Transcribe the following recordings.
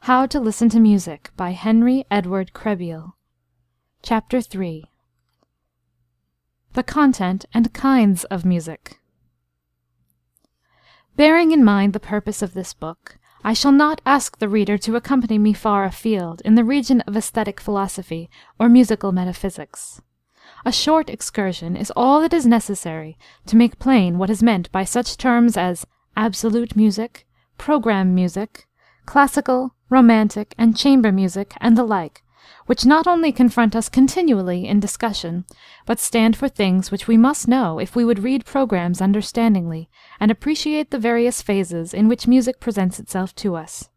How to Listen to Music by Henry Edward Krehbiel. Chapter 3. The Content and Kinds of Music. Bearing in mind the purpose of this book, I shall not ask the reader to accompany me far afield in the region of aesthetic philosophy or musical metaphysics. A short excursion is all that is necessary to make plain what is meant by such terms as absolute music, program music, classical, romantic, and chamber music, and the like, which not only confront us continually in discussion, but stand for things which we must know if we would read programs understandingly and appreciate the various phases in which music presents itself to us.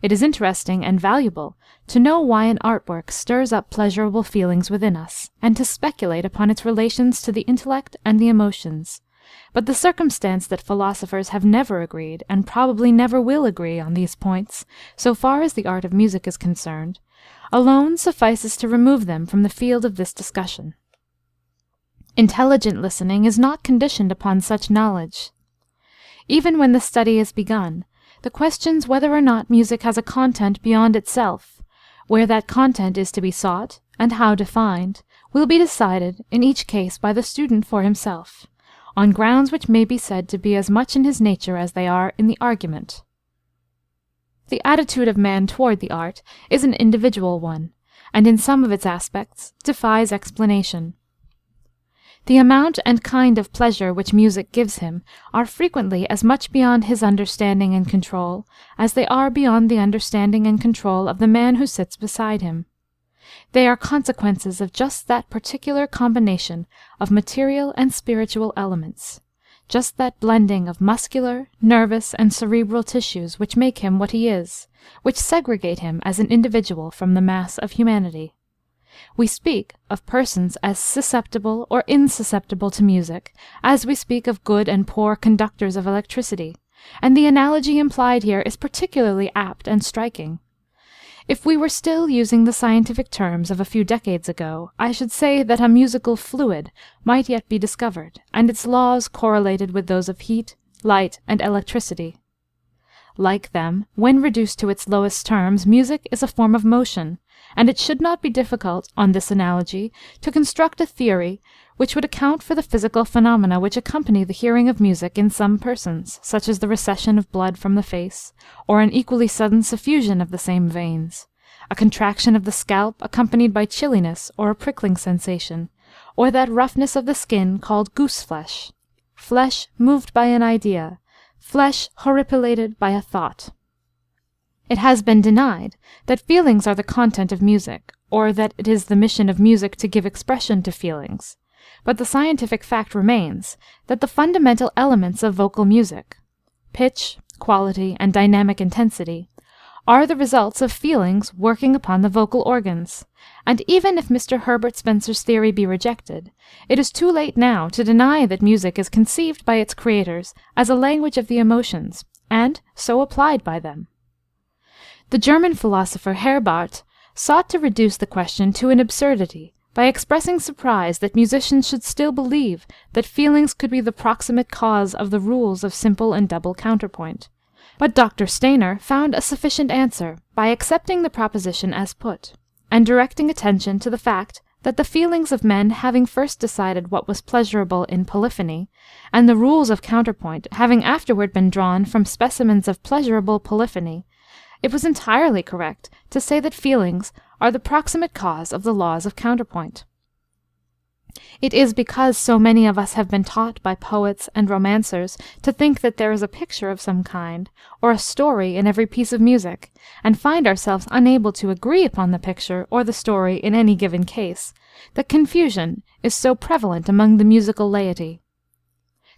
It is interesting and valuable to know why an artwork stirs up pleasurable feelings within us, and to speculate upon its relations to the intellect and the emotions. But the circumstance that philosophers have never agreed, and probably never will agree on these points, so far as the art of music is concerned, alone suffices to remove them from the field of this discussion. Intelligent listening is not conditioned upon such knowledge. Even when the study is begun, the questions whether or not music has a content beyond itself, where that content is to be sought, and how defined, will be decided in each case by the student for himself, on grounds which may be said to be as much in his nature as they are in the argument. The attitude of man toward the art is an individual one, and in some of its aspects defies explanation. The amount and kind of pleasure which music gives him are frequently as much beyond his understanding and control as they are beyond the understanding and control of the man who sits beside him. They are consequences of just that particular combination of material and spiritual elements, just that blending of muscular, nervous, and cerebral tissues which make him what he is, which segregate him as an individual from the mass of humanity. We speak of persons as susceptible or insusceptible to music, as we speak of good and poor conductors of electricity, and the analogy implied here is particularly apt and striking. If we were still using the scientific terms of a few decades ago, I should say that a musical fluid might yet be discovered, and its laws correlated with those of heat, light, and electricity. Like them, when reduced to its lowest terms, music is a form of motion, and it should not be difficult, on this analogy, to construct a theory which would account for the physical phenomena which accompany the hearing of music in some persons, such as the recession of blood from the face, or an equally sudden suffusion of the same veins, a contraction of the scalp accompanied by chilliness or a prickling sensation, or that roughness of the skin called goose-flesh, flesh moved by an idea, flesh horripilated by a thought. It has been denied that feelings are the content of music, or that it is the mission of music to give expression to feelings. But the scientific fact remains that the fundamental elements of vocal music, pitch, quality, and dynamic intensity, are the results of feelings working upon the vocal organs, and even if Mr. Herbert Spencer's theory be rejected, it is too late now to deny that music is conceived by its creators as a language of the emotions, and so applied by them. The German philosopher Herbart sought to reduce the question to an absurdity by expressing surprise that musicians should still believe that feelings could be the proximate cause of the rules of simple and double counterpoint. But Dr. Steiner found a sufficient answer by accepting the proposition as put, and directing attention to the fact that the feelings of men having first decided what was pleasurable in polyphony, and the rules of counterpoint having afterward been drawn from specimens of pleasurable polyphony, it was entirely correct to say that feelings are the proximate cause of the laws of counterpoint. It is because so many of us have been taught by poets and romancers to think that there is a picture of some kind, or a story in every piece of music, and find ourselves unable to agree upon the picture or the story in any given case, that confusion is so prevalent among the musical laity.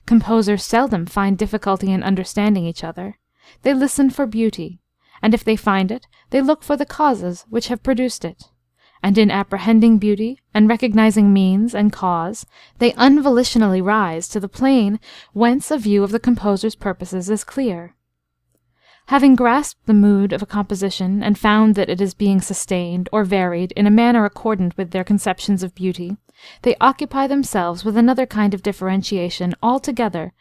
Composers seldom find difficulty in understanding each other. They listen for beauty, and if they find it, they look for the causes which have produced it. And in apprehending beauty, and recognizing means and cause, they unvolitionally rise to the plane whence a view of the composer's purposes is clear. Having grasped the mood of a composition, and found that it is being sustained or varied in a manner accordant with their conceptions of beauty, they occupy themselves with another kind of differentiation altogether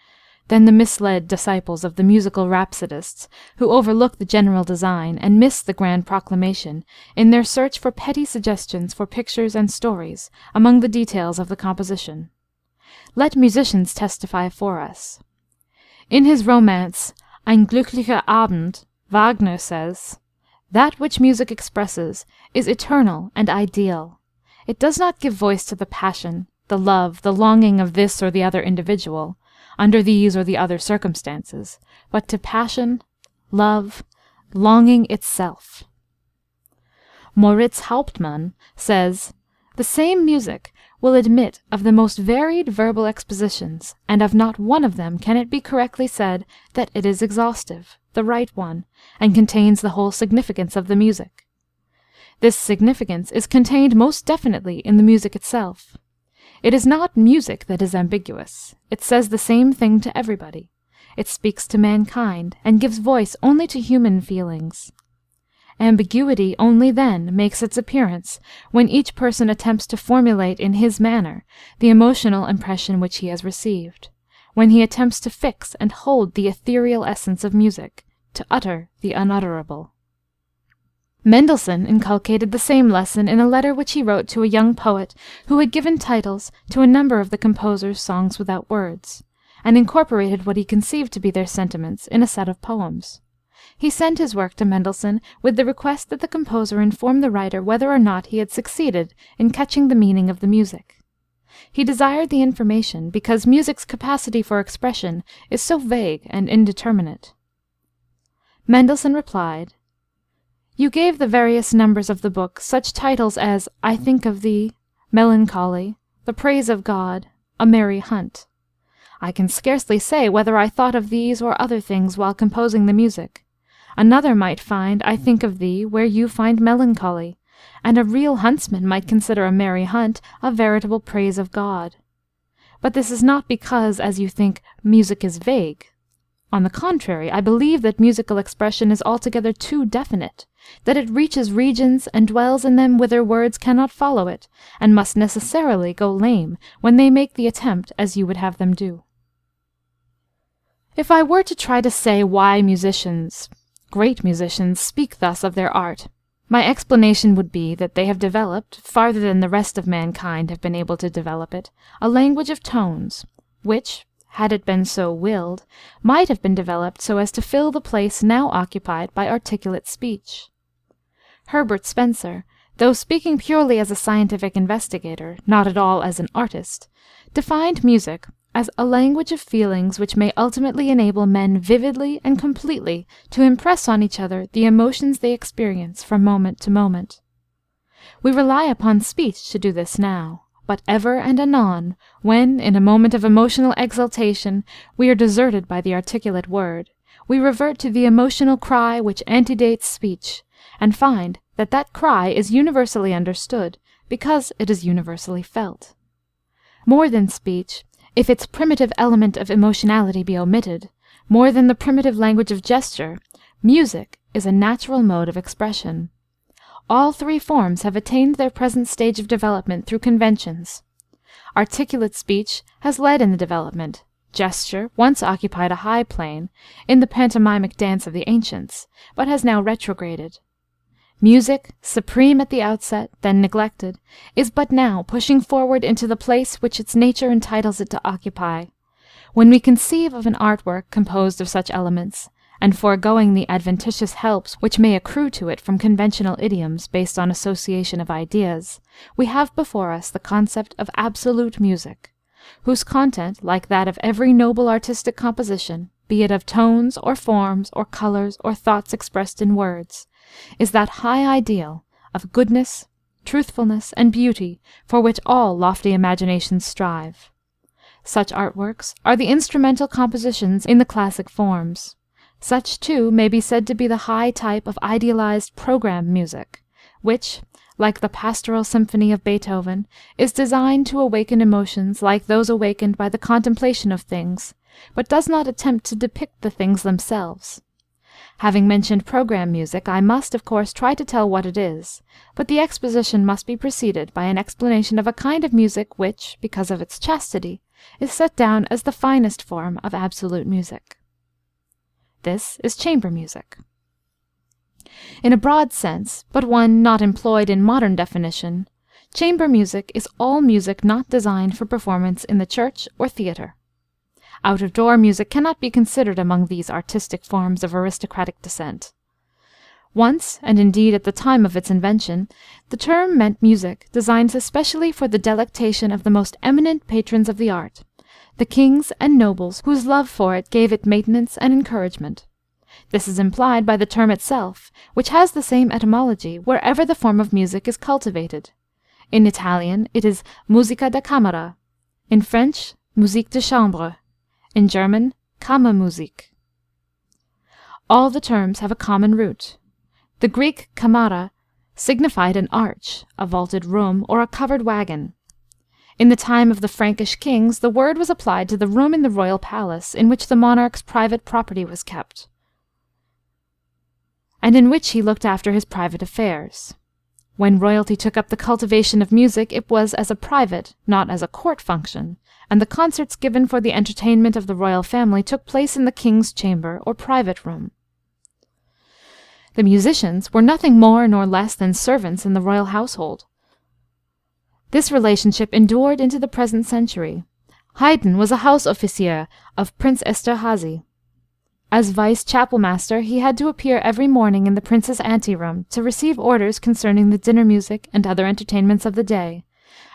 than the misled disciples of the musical rhapsodists, who overlook the general design and miss the grand proclamation in their search for petty suggestions for pictures and stories among the details of the composition. Let musicians testify for us. In his romance Ein glücklicher Abend, Wagner says, "That which music expresses is eternal and ideal. It does not give voice to the passion, the love, the longing of this or the other individual, under these or the other circumstances, but to passion, love, longing itself." Moritz Hauptmann says, "The same music will admit of the most varied verbal expositions, and of not one of them can it be correctly said that it is exhaustive, the right one, and contains the whole significance of the music. This significance is contained most definitely in the music itself. It is not music that is ambiguous. It says the same thing to everybody. It speaks to mankind, and gives voice only to human feelings. Ambiguity only then makes its appearance when each person attempts to formulate in his manner the emotional impression which he has received, when he attempts to fix and hold the ethereal essence of music, to utter the unutterable." Mendelssohn inculcated the same lesson in a letter which he wrote to a young poet who had given titles to a number of the composer's songs without words, and incorporated what he conceived to be their sentiments in a set of poems. He sent his work to Mendelssohn with the request that the composer inform the writer whether or not he had succeeded in catching the meaning of the music. He desired the information because music's capacity for expression is so vague and indeterminate. Mendelssohn replied, "You gave the various numbers of the book such titles as I Think of Thee, Melancholy, The Praise of God, A Merry Hunt. I can scarcely say whether I thought of these or other things while composing the music. Another might find I Think of Thee where you find melancholy, and a real huntsman might consider a merry hunt a veritable praise of God. But this is not because, as you think, music is vague. On the contrary, I believe that musical expression is altogether too definite, that it reaches regions and dwells in them whither words cannot follow it, and must necessarily go lame when they make the attempt as you would have them do." If I were to try to say why musicians, great musicians, speak thus of their art, my explanation would be that they have developed, farther than the rest of mankind have been able to develop it, a language of tones, which, had it been so willed, might have been developed so as to fill the place now occupied by articulate speech. Herbert Spencer, though speaking purely as a scientific investigator, not at all as an artist, defined music as a language of feelings which may ultimately enable men vividly and completely to impress on each other the emotions they experience from moment to moment. We rely upon speech to do this now, but ever and anon, when, in a moment of emotional exaltation, we are deserted by the articulate word, we revert to the emotional cry which antedates speech, and find that that cry is universally understood because it is universally felt. More than speech, if its primitive element of emotionality be omitted, more than the primitive language of gesture, music is a natural mode of expression. All three forms have attained their present stage of development through conventions. Articulate speech has led in the development. Gesture once occupied a high plane in the pantomimic dance of the ancients, but has now retrograded. Music, supreme at the outset, then neglected, is but now pushing forward into the place which its nature entitles it to occupy. When we conceive of an artwork composed of such elements, and foregoing the adventitious helps which may accrue to it from conventional idioms based on association of ideas, we have before us the concept of absolute music, whose content, like that of every noble artistic composition, be it of tones or forms or colors or thoughts expressed in words, is that high ideal of goodness, truthfulness, and beauty for which all lofty imaginations strive. Such artworks are the instrumental compositions in the classic forms. Such, too, may be said to be the high type of idealized program music, which, like the Pastoral Symphony of Beethoven, is designed to awaken emotions like those awakened by the contemplation of things, but does not attempt to depict the things themselves. Having mentioned program music, I must, of course, try to tell what it is, but the exposition must be preceded by an explanation of a kind of music which, because of its chastity, is set down as the finest form of absolute music. This is chamber music. In a broad sense, but one not employed in modern definition, chamber music is all music not designed for performance in the church or theatre. Out-of-door music cannot be considered among these artistic forms of aristocratic descent. Once, and indeed at the time of its invention, the term meant music designed especially for the delectation of the most eminent patrons of the art, the kings and nobles whose love for it gave it maintenance and encouragement. This is implied by the term itself, which has the same etymology wherever the form of music is cultivated. In Italian it is musica da camera, in French musique de chambre, in German Kammermusik. All the terms have a common root. The Greek kamara signified an arch, a vaulted room, or a covered wagon. In the time of the Frankish kings, the word was applied to the room in the royal palace in which the monarch's private property was kept, and in which he looked after his private affairs. When royalty took up the cultivation of music, it was as a private, not as a court function, and the concerts given for the entertainment of the royal family took place in the king's chamber or private room. The musicians were nothing more nor less than servants in the royal household. This relationship endured into the present century. Haydn was a house-officier of Prince Esterhazy. As vice-chapel-master, he had to appear every morning in the prince's ante-room to receive orders concerning the dinner music and other entertainments of the day,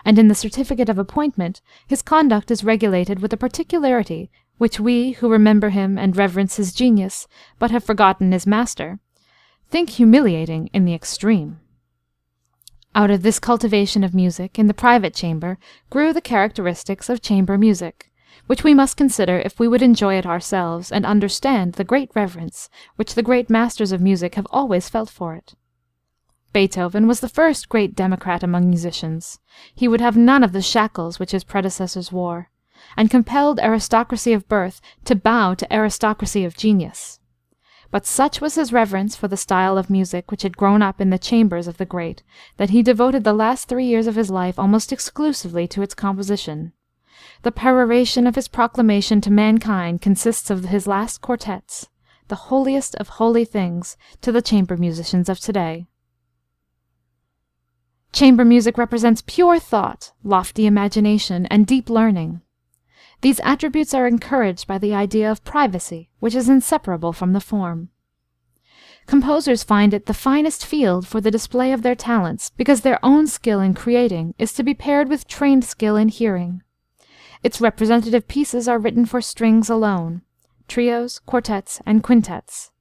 and in the certificate of appointment his conduct is regulated with a particularity which we, who remember him and reverence his genius, but have forgotten his master, think humiliating in the extreme. Out of this cultivation of music in the private chamber grew the characteristics of chamber music, which we must consider if we would enjoy it ourselves and understand the great reverence which the great masters of music have always felt for it. Beethoven was the first great democrat among musicians. He would have none of the shackles which his predecessors wore, and compelled aristocracy of birth to bow to aristocracy of genius. But such was his reverence for the style of music which had grown up in the chambers of the great, that he devoted the last 3 years of his life almost exclusively to its composition. The peroration of his proclamation to mankind consists of his last quartets, the holiest of holy things to the chamber musicians of today. Chamber music represents pure thought, lofty imagination, and deep learning. These attributes are encouraged by the idea of privacy, which is inseparable from the form. Composers find it the finest field for the display of their talents, because their own skill in creating is to be paired with trained skill in hearing. Its representative pieces are written for strings alone, trios, quartets, and quintets.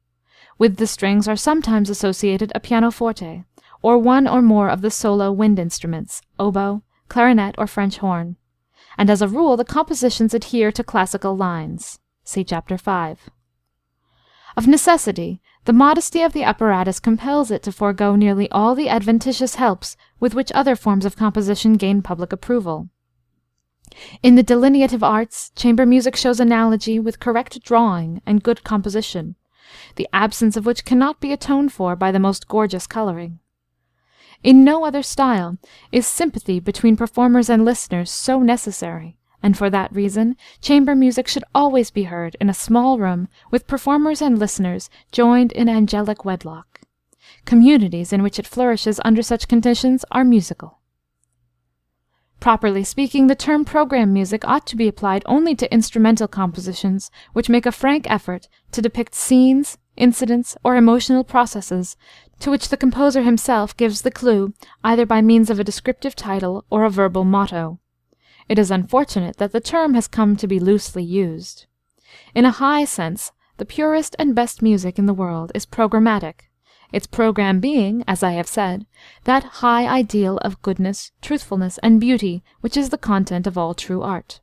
With the strings are sometimes associated a pianoforte, or one or more of the solo wind instruments, oboe, clarinet, or French horn. And as a rule the compositions adhere to classical lines. See Chapter 5. Of necessity, the modesty of the apparatus compels it to forego nearly all the adventitious helps with which other forms of composition gain public approval. In the delineative arts, chamber music shows analogy with correct drawing and good composition, the absence of which cannot be atoned for by the most gorgeous coloring. In no other style is sympathy between performers and listeners so necessary, and for that reason chamber music should always be heard in a small room with performers and listeners joined in angelic wedlock. Communities in which it flourishes under such conditions are musical. Properly speaking, the term program music ought to be applied only to instrumental compositions which make a frank effort to depict scenes, incidents, or emotional processes to which the composer himself gives the clue either by means of a descriptive title or a verbal motto. It is unfortunate that the term has come to be loosely used. In a high sense, the purest and best music in the world is programmatic, its program being, as I have said, that high ideal of goodness, truthfulness, and beauty which is the content of all true art.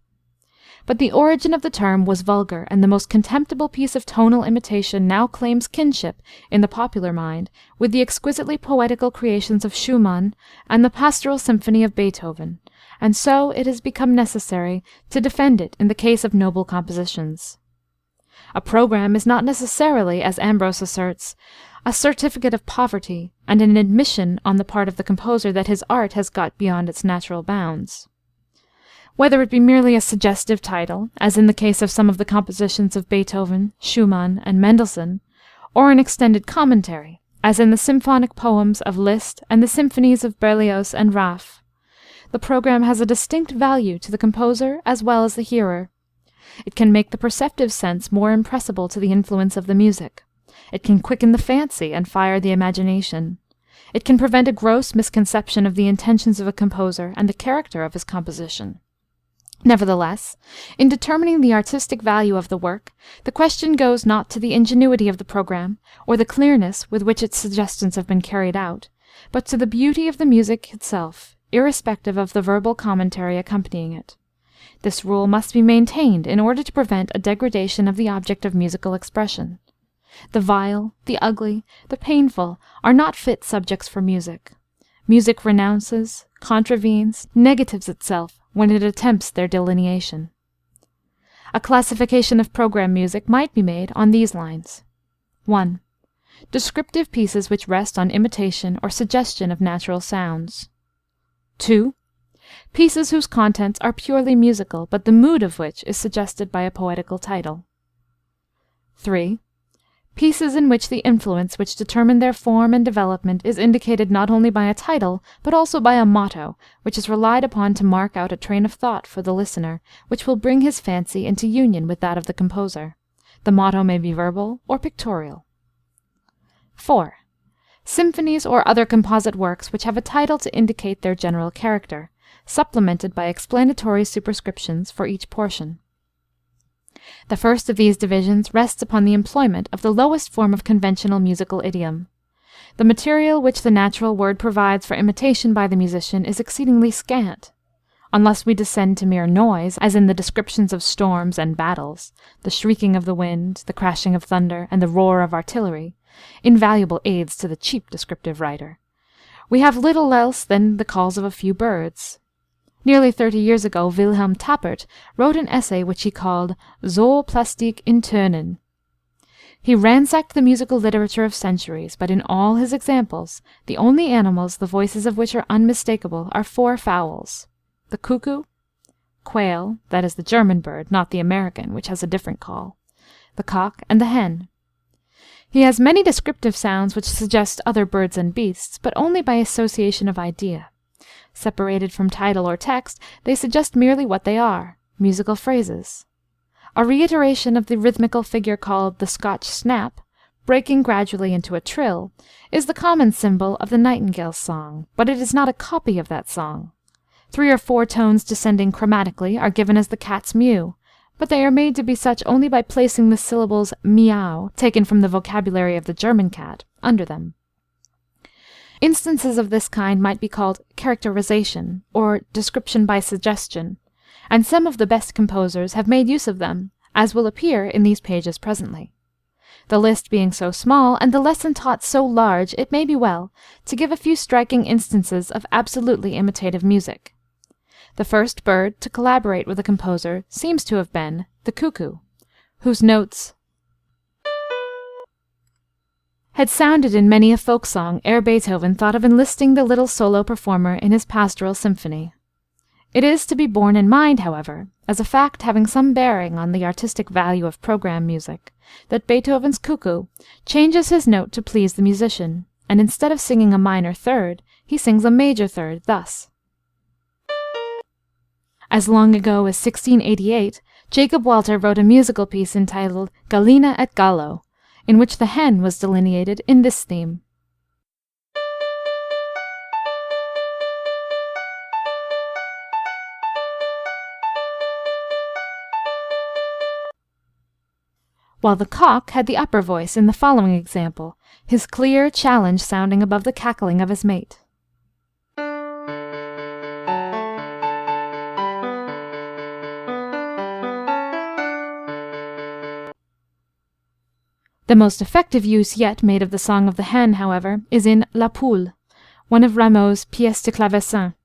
But the origin of the term was vulgar, and the most contemptible piece of tonal imitation now claims kinship in the popular mind with the exquisitely poetical creations of Schumann and the pastoral symphony of Beethoven, and so it has become necessary to defend it in the case of noble compositions. A program is not necessarily, as Ambrose asserts, a certificate of poverty, and an admission on the part of the composer that his art has got beyond its natural bounds. Whether it be merely a suggestive title, as in the case of some of the compositions of Beethoven, Schumann, and Mendelssohn, or an extended commentary, as in the symphonic poems of Liszt and the symphonies of Berlioz and Raff, the program has a distinct value to the composer as well as the hearer. It can make the perceptive sense more impressible to the influence of the music. It can quicken the fancy and fire the imagination. It can prevent a gross misconception of the intentions of a composer and the character of his composition. Nevertheless, in determining the artistic value of the work, the question goes not to the ingenuity of the program, or the clearness with which its suggestions have been carried out, but to the beauty of the music itself, irrespective of the verbal commentary accompanying it. This rule must be maintained in order to prevent a degradation of the object of musical expression. The vile, the ugly, the painful are not fit subjects for music. Music renounces, contravenes, negatives itself when it attempts their delineation. A classification of program music might be made on these lines. 1. Descriptive pieces which rest on imitation or suggestion of natural sounds. 2. Pieces whose contents are purely musical, but the mood of which is suggested by a poetical title. 3. Pieces in which the influence which determined their form and development is indicated not only by a title, but also by a motto, which is relied upon to mark out a train of thought for the listener, which will bring his fancy into union with that of the composer. The motto may be verbal or pictorial. 4. Symphonies or other composite works which have a title to indicate their general character, supplemented by explanatory superscriptions for each portion. The first of these divisions rests upon the employment of the lowest form of conventional musical idiom. The material which the natural word provides for imitation by the musician is exceedingly scant. Unless we descend to mere noise, as in the descriptions of storms and battles, the shrieking of the wind, the crashing of thunder, and the roar of artillery, invaluable aids to the cheap descriptive writer, we have little else than the calls of a few birds. Nearly 30 years ago Wilhelm Tappert wrote an essay which he called Zooplastik in Tönen. He ransacked the musical literature of centuries, but in all his examples, the only animals the voices of which are unmistakable are 4 fowls: the cuckoo, quail, that is the German bird, not the American, which has a different call, the cock, and the hen. He has many descriptive sounds which suggest other birds and beasts, but only by association of idea. Separated from title or text, they suggest merely what they are, musical phrases. A reiteration of the rhythmical figure called the Scotch snap, breaking gradually into a trill, is the common symbol of the nightingale's song, but it is not a copy of that song. 3 or 4 tones descending chromatically are given as the cat's mew, but they are made to be such only by placing the syllables meow, taken from the vocabulary of the German cat, under them. Instances of this kind might be called characterization, or description by suggestion, and some of the best composers have made use of them, as will appear in these pages presently. The list being so small, and the lesson taught so large, it may be well to give a few striking instances of absolutely imitative music. The first bird to collaborate with a composer seems to have been the cuckoo, whose notes had sounded in many a folk song ere Beethoven thought of enlisting the little solo performer in his pastoral symphony. It is to be borne in mind, however, as a fact having some bearing on the artistic value of program music, that Beethoven's cuckoo changes his note to please the musician, and instead of singing a minor third, he sings a major third, thus. As long ago as 1688, Jacob Walter wrote a musical piece entitled Gallina et Gallo, in which the hen was delineated in this theme. While the cock had the upper voice in the following example, his clear challenge sounding above the cackling of his mate. The most effective use yet made of the song of the hen, however, is in La Poule, one of Rameau's pièces de clavecin,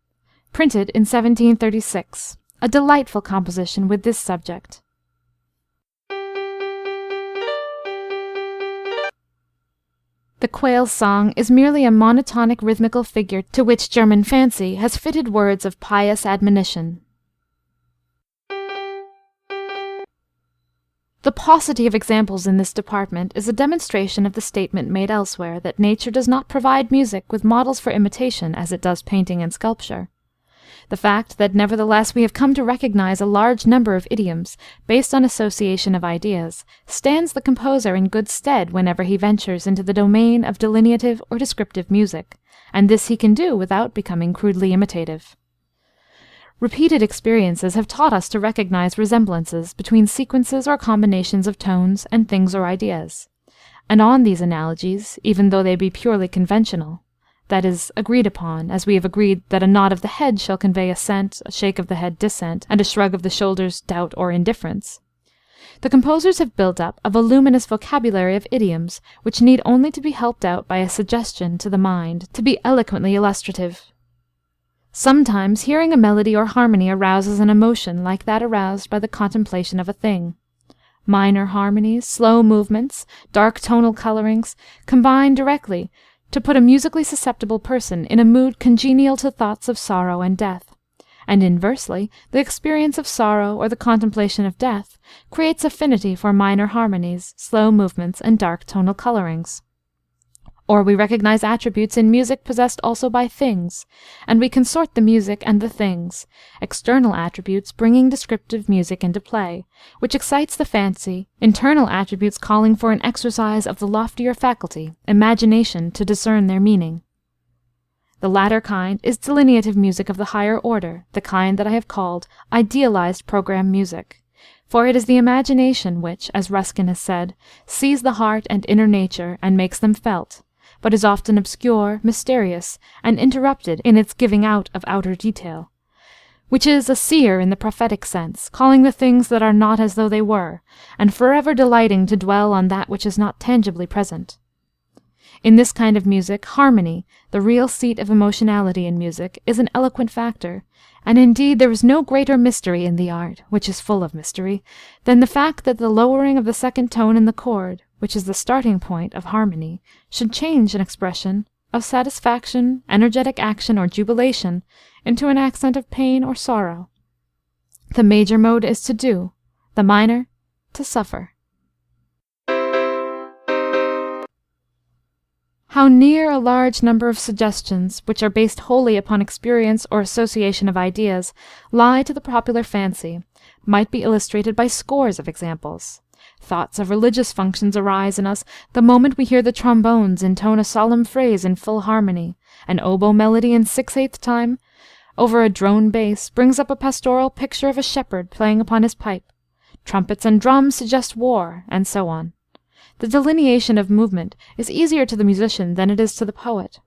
printed in 1736, a delightful composition with this subject. The quail's song is merely a monotonic rhythmical figure to which German fancy has fitted words of pious admonition. The paucity of examples in this department is a demonstration of the statement made elsewhere that nature does not provide music with models for imitation as it does painting and sculpture. The fact that nevertheless we have come to recognize a large number of idioms based on association of ideas stands the composer in good stead whenever he ventures into the domain of delineative or descriptive music, and this he can do without becoming crudely imitative. Repeated experiences have taught us to recognize resemblances between sequences or combinations of tones and things or ideas, and on these analogies, even though they be purely conventional, that is, agreed upon, as we have agreed that a nod of the head shall convey assent, a shake of the head dissent, and a shrug of the shoulders doubt or indifference, the composers have built up a voluminous vocabulary of idioms which need only to be helped out by a suggestion to the mind to be eloquently illustrative. Sometimes hearing a melody or harmony arouses an emotion like that aroused by the contemplation of a thing. Minor harmonies, slow movements, dark tonal colorings combine directly to put a musically susceptible person in a mood congenial to thoughts of sorrow and death, and inversely, the experience of sorrow or the contemplation of death creates affinity for minor harmonies, slow movements, and dark tonal colorings. Or we recognize attributes in music possessed also by things, and we consort the music and the things, external attributes bringing descriptive music into play, which excites the fancy, internal attributes calling for an exercise of the loftier faculty, imagination, to discern their meaning. The latter kind is delineative music of the higher order, the kind that I have called idealized program music, for it is the imagination which, as Ruskin has said, sees the heart and inner nature and makes them felt, but is often obscure, mysterious, and interrupted in its giving out of outer detail, which is a seer in the prophetic sense, calling the things that are not as though they were, and forever delighting to dwell on that which is not tangibly present. In this kind of music, harmony, the real seat of emotionality in music, is an eloquent factor, and indeed there is no greater mystery in the art, which is full of mystery, than the fact that the lowering of the second tone in the chord, which is the starting point of harmony, should change an expression of satisfaction, energetic action, or jubilation into an accent of pain or sorrow. The major mode is to do, the minor to suffer. How near a large number of suggestions, which are based wholly upon experience or association of ideas, lie to the popular fancy, might be illustrated by scores of examples. Thoughts of religious functions arise in us the moment we hear the trombones intone a solemn phrase in full harmony. An oboe melody in 6/8 time over a drone bass brings up a pastoral picture of a shepherd playing upon his pipe. Trumpets and drums suggest war, and so on. The delineation of movement is easier to the musician than it is to the poet.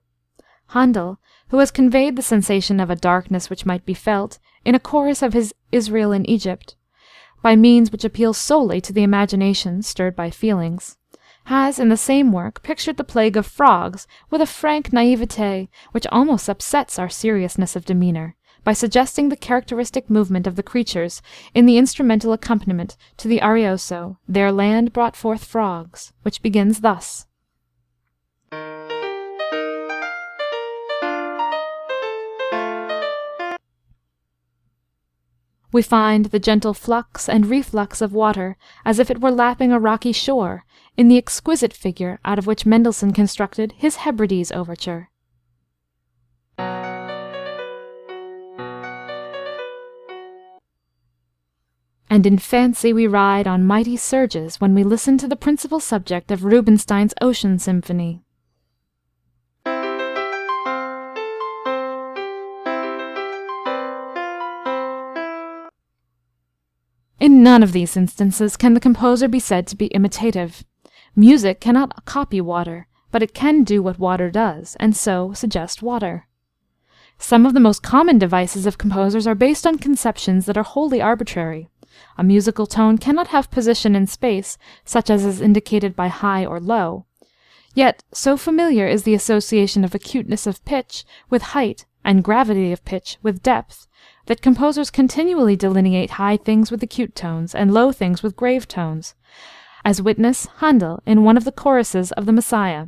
Handel, who has conveyed the sensation of a darkness which might be felt, in a chorus of his Israel in Egypt, by means which appeal solely to the imagination stirred by feelings, has in the same work pictured the plague of frogs with a frank naivete which almost upsets our seriousness of demeanor, by suggesting the characteristic movement of the creatures in the instrumental accompaniment to the arioso, Their Land Brought Forth Frogs, which begins thus. We find the gentle flux and reflux of water as if it were lapping a rocky shore in the exquisite figure out of which Mendelssohn constructed his Hebrides overture. And in fancy we ride on mighty surges when we listen to the principal subject of Rubinstein's Ocean Symphony. In none of these instances can the composer be said to be imitative. Music cannot copy water, but it can do what water does, and so suggest water. Some of the most common devices of composers are based on conceptions that are wholly arbitrary. A musical tone cannot have position in space, such as is indicated by high or low. Yet so familiar is the association of acuteness of pitch with height and gravity of pitch with depth, that composers continually delineate high things with acute tones and low things with grave tones, as witness Handel in one of the choruses of the Messiah.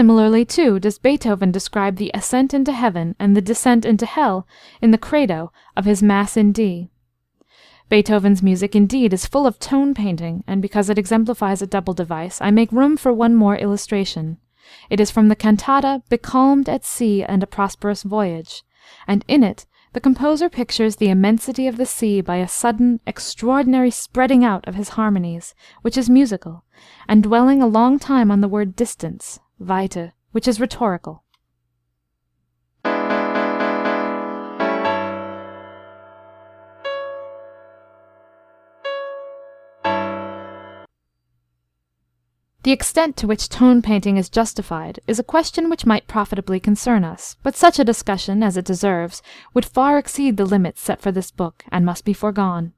Similarly, too, does Beethoven describe the ascent into heaven and the descent into hell in the credo of his Mass in D. Beethoven's music indeed is full of tone painting, and because it exemplifies a double device, I make room for one more illustration. It is from the cantata Becalmed at Sea and a Prosperous Voyage, and in it the composer pictures the immensity of the sea by a sudden, extraordinary spreading out of his harmonies, which is musical, and dwelling a long time on the word distance, Weite, which is rhetorical. The extent to which tone painting is justified is a question which might profitably concern us, but such a discussion, as it deserves, would far exceed the limits set for this book, and must be foregone.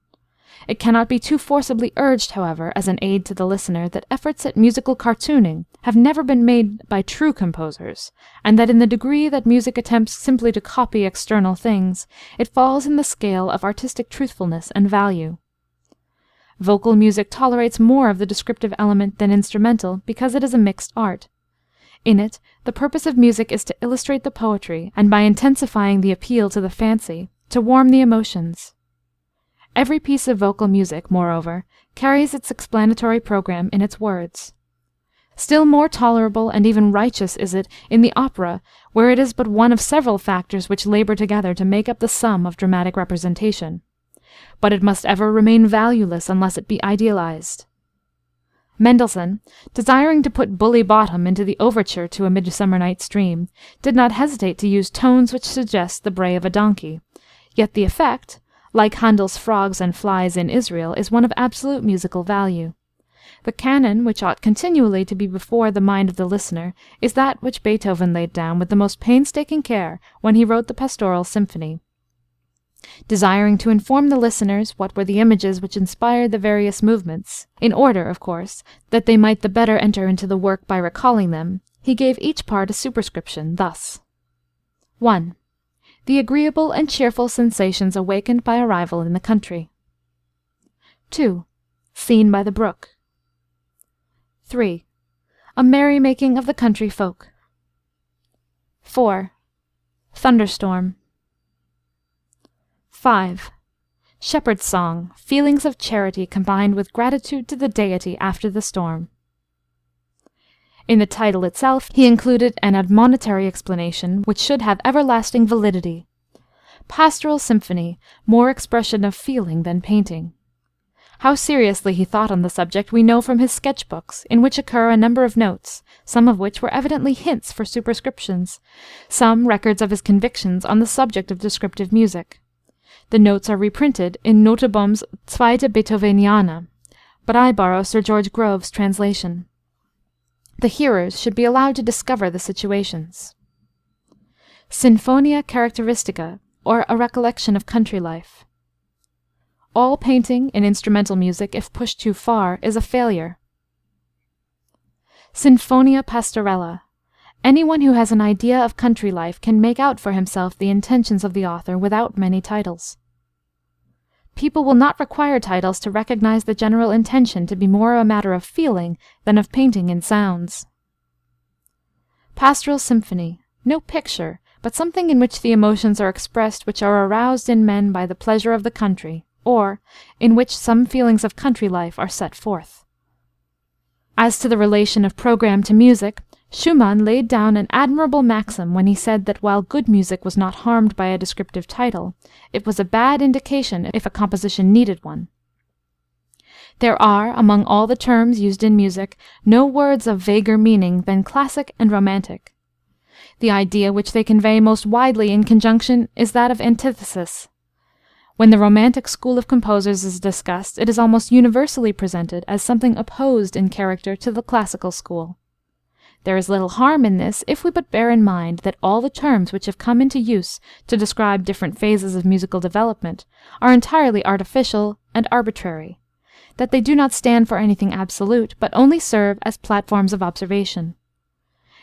It cannot be too forcibly urged, however, as an aid to the listener, that efforts at musical cartooning have never been made by true composers, and that in the degree that music attempts simply to copy external things, it falls in the scale of artistic truthfulness and value. Vocal music tolerates more of the descriptive element than instrumental because it is a mixed art. In it, the purpose of music is to illustrate the poetry, and by intensifying the appeal to the fancy, to warm the emotions. Every piece of vocal music, moreover, carries its explanatory program in its words. Still more tolerable and even righteous is it in the opera, where it is but one of several factors which labor together to make up the sum of dramatic representation. But it must ever remain valueless unless it be idealized. Mendelssohn, desiring to put Bully Bottom into the overture to A Midsummer Night's Dream, did not hesitate to use tones which suggest the bray of a donkey, yet the effect, like Handel's Frogs and Flies in Israel, is one of absolute musical value. The canon which ought continually to be before the mind of the listener is that which Beethoven laid down with the most painstaking care when he wrote the Pastoral Symphony. Desiring to inform the listeners what were the images which inspired the various movements, in order, of course, that they might the better enter into the work by recalling them, he gave each part a superscription, thus: 1. The agreeable and cheerful sensations awakened by arrival in the country. 2. Scene by the brook. 3. A merry-making of the country folk. 4. Thunderstorm. 5. Shepherd's Song, feelings of charity combined with gratitude to the deity after the storm. In the title itself he included an admonitory explanation which should have everlasting validity. Pastoral Symphony, more expression of feeling than painting. How seriously he thought on the subject we know from his sketch-books, in which occur a number of notes, some of which were evidently hints for superscriptions, some records of his convictions on the subject of descriptive music. The notes are reprinted in Notenbaum's Zweite Beethoveniana, but I borrow Sir George Grove's translation. The hearers should be allowed to discover the situations. Sinfonia Characteristica, or a recollection of country life. All painting in instrumental music, if pushed too far, is a failure. Sinfonia Pastorella. Anyone who has an idea of country life can make out for himself the intentions of the author without many titles. People will not require titles to recognize the general intention to be more a matter of feeling than of painting in sounds. Pastoral Symphony. No picture, but something in which the emotions are expressed which are aroused in men by the pleasure of the country, or in which some feelings of country life are set forth. As to the relation of program to music, Schumann laid down an admirable maxim when he said that while good music was not harmed by a descriptive title, it was a bad indication if a composition needed one. There are, among all the terms used in music, no words of vaguer meaning than classic and romantic. The idea which they convey most widely in conjunction is that of antithesis. When the romantic school of composers is discussed, it is almost universally presented as something opposed in character to the classical school. There is little harm in this if we but bear in mind that all the terms which have come into use to describe different phases of musical development are entirely artificial and arbitrary, that they do not stand for anything absolute, but only serve as platforms of observation.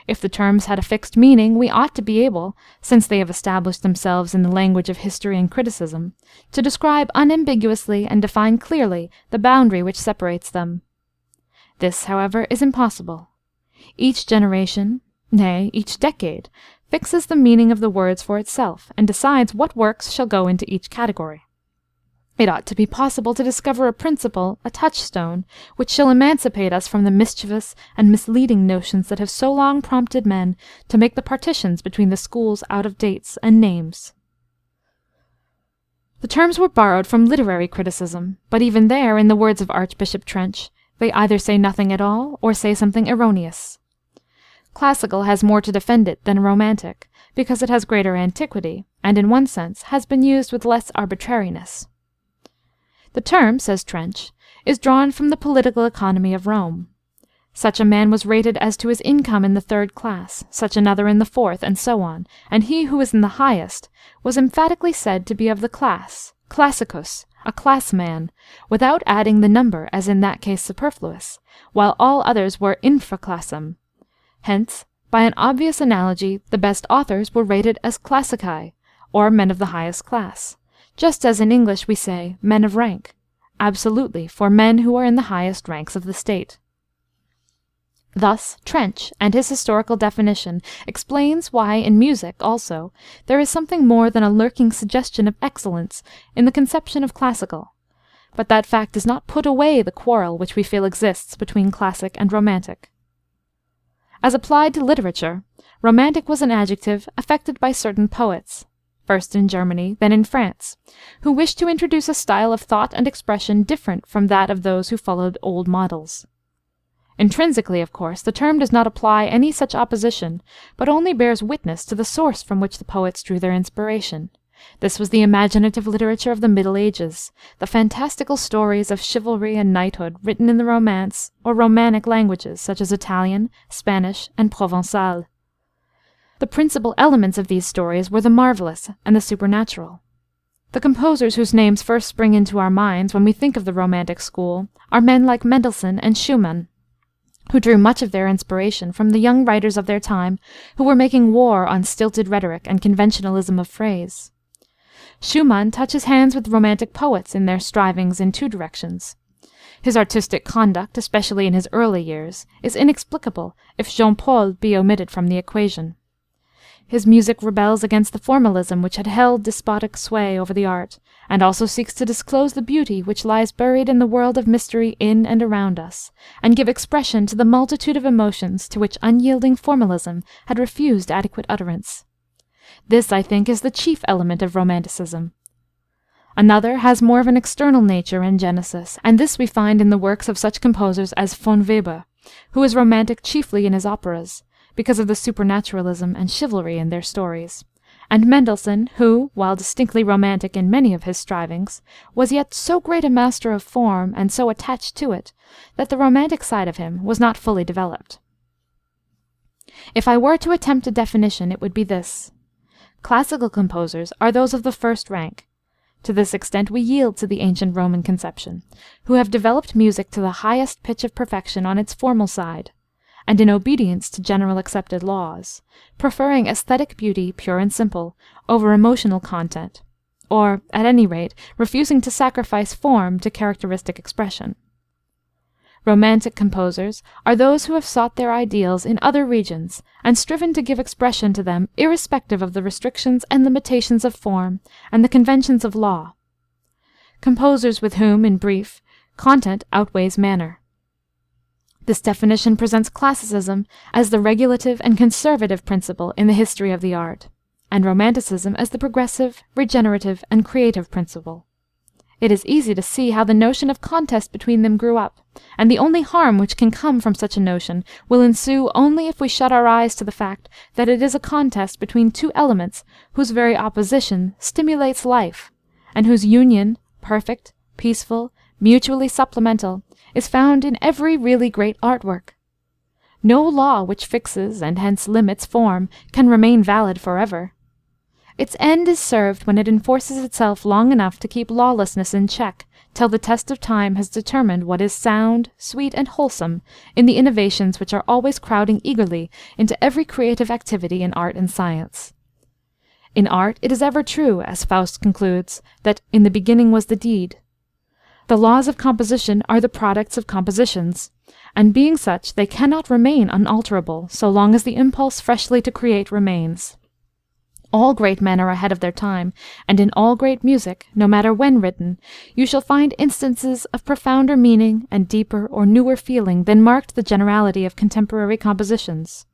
If the terms had a fixed meaning, we ought to be able, since they have established themselves in the language of history and criticism, to describe unambiguously and define clearly the boundary which separates them. This, however, is impossible. Each generation, nay, each decade, fixes the meaning of the words for itself, and decides what works shall go into each category. It ought to be possible to discover a principle, a touchstone, which shall emancipate us from the mischievous and misleading notions that have so long prompted men to make the partitions between the schools out of dates and names. The terms were borrowed from literary criticism, but even there, in the words of Archbishop Trench, they either say nothing at all, or say something erroneous. Classical has more to defend it than romantic, because it has greater antiquity, and in one sense has been used with less arbitrariness. The term, says Trench, is drawn from the political economy of Rome. Such a man was rated as to his income in the 3rd class, such another in the 4th, and so on, and he who was in the highest was emphatically said to be of the class, classicus, a class man, without adding the number as in that case superfluous, while all others were infraclassum. Hence, by an obvious analogy, the best authors were rated as classici, or men of the highest class, just as in English we say men of rank, absolutely for men who are in the highest ranks of the state. Thus Trench, and his historical definition, explains why in music, also, there is something more than a lurking suggestion of excellence in the conception of classical, but that fact does not put away the quarrel which we feel exists between classic and romantic. As applied to literature, romantic was an adjective affected by certain poets, first in Germany, then in France, who wished to introduce a style of thought and expression different from that of those who followed old models. Intrinsically, of course, the term does not apply any such opposition, but only bears witness to the source from which the poets drew their inspiration. This was the imaginative literature of the Middle Ages, the fantastical stories of chivalry and knighthood written in the Romance or Romanic languages, such as Italian, Spanish, and Provençal. The principal elements of these stories were the marvelous and the supernatural. The composers whose names first spring into our minds when we think of the Romantic school are men like Mendelssohn and Schumann, who drew much of their inspiration from the young writers of their time who were making war on stilted rhetoric and conventionalism of phrase. Schumann touches hands with Romantic poets in their strivings in 2 directions. His artistic conduct, especially in his early years, is inexplicable if Jean-Paul be omitted from the equation. His music rebels against the formalism which had held despotic sway over the art, and also seeks to disclose the beauty which lies buried in the world of mystery in and around us, and give expression to the multitude of emotions to which unyielding formalism had refused adequate utterance. This, I think, is the chief element of Romanticism. Another has more of an external nature and genesis, and this we find in the works of such composers as von Weber, who is romantic chiefly in his operas, because of the supernaturalism and chivalry in their stories, and Mendelssohn, who, while distinctly romantic in many of his strivings, was yet so great a master of form and so attached to it, that the romantic side of him was not fully developed. If I were to attempt a definition, it would be this: classical composers are those of the first rank. To this extent we yield to the ancient Roman conception, who have developed music to the highest pitch of perfection on its formal side, and in obedience to general accepted laws, preferring aesthetic beauty, pure and simple, over emotional content, or, at any rate, refusing to sacrifice form to characteristic expression. Romantic composers are those who have sought their ideals in other regions, and striven to give expression to them irrespective of the restrictions and limitations of form and the conventions of law. Composers with whom, in brief, content outweighs manner. This definition presents classicism as the regulative and conservative principle in the history of the art, and Romanticism as the progressive, regenerative, and creative principle. It is easy to see how the notion of contest between them grew up, and the only harm which can come from such a notion will ensue only if we shut our eyes to the fact that it is a contest between 2 elements whose very opposition stimulates life, and whose union, perfect, peaceful, mutually supplemental, is found in every really great artwork. No law which fixes, and hence limits, form can remain valid forever. Its end is served when it enforces itself long enough to keep lawlessness in check, till the test of time has determined what is sound, sweet, and wholesome in the innovations which are always crowding eagerly into every creative activity in art and science. In art it is ever true, as Faust concludes, that "in the beginning was the deed." The laws of composition are the products of compositions, and being such, they cannot remain unalterable, so long as the impulse freshly to create remains. All great men are ahead of their time, and in all great music, no matter when written, you shall find instances of profounder meaning and deeper or newer feeling than marked the generality of contemporary compositions.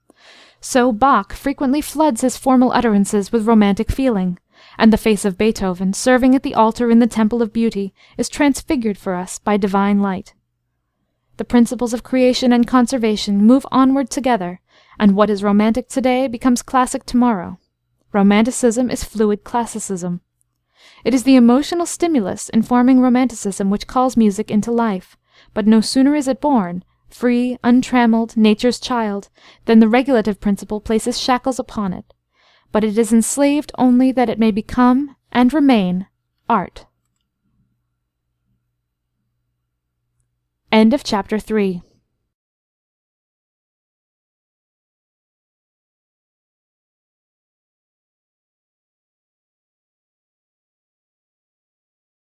So Bach frequently floods his formal utterances with romantic feeling, and the face of Beethoven, serving at the altar in the temple of beauty, is transfigured for us by divine light. The principles of creation and conservation move onward together, and what is romantic today becomes classic tomorrow. Romanticism is fluid classicism. It is the emotional stimulus informing romanticism which calls music into life, but no sooner is it born, free, untrammeled, nature's child, than the regulative principle places shackles upon it, but it is enslaved only that it may become, and remain, art. End of chapter 3.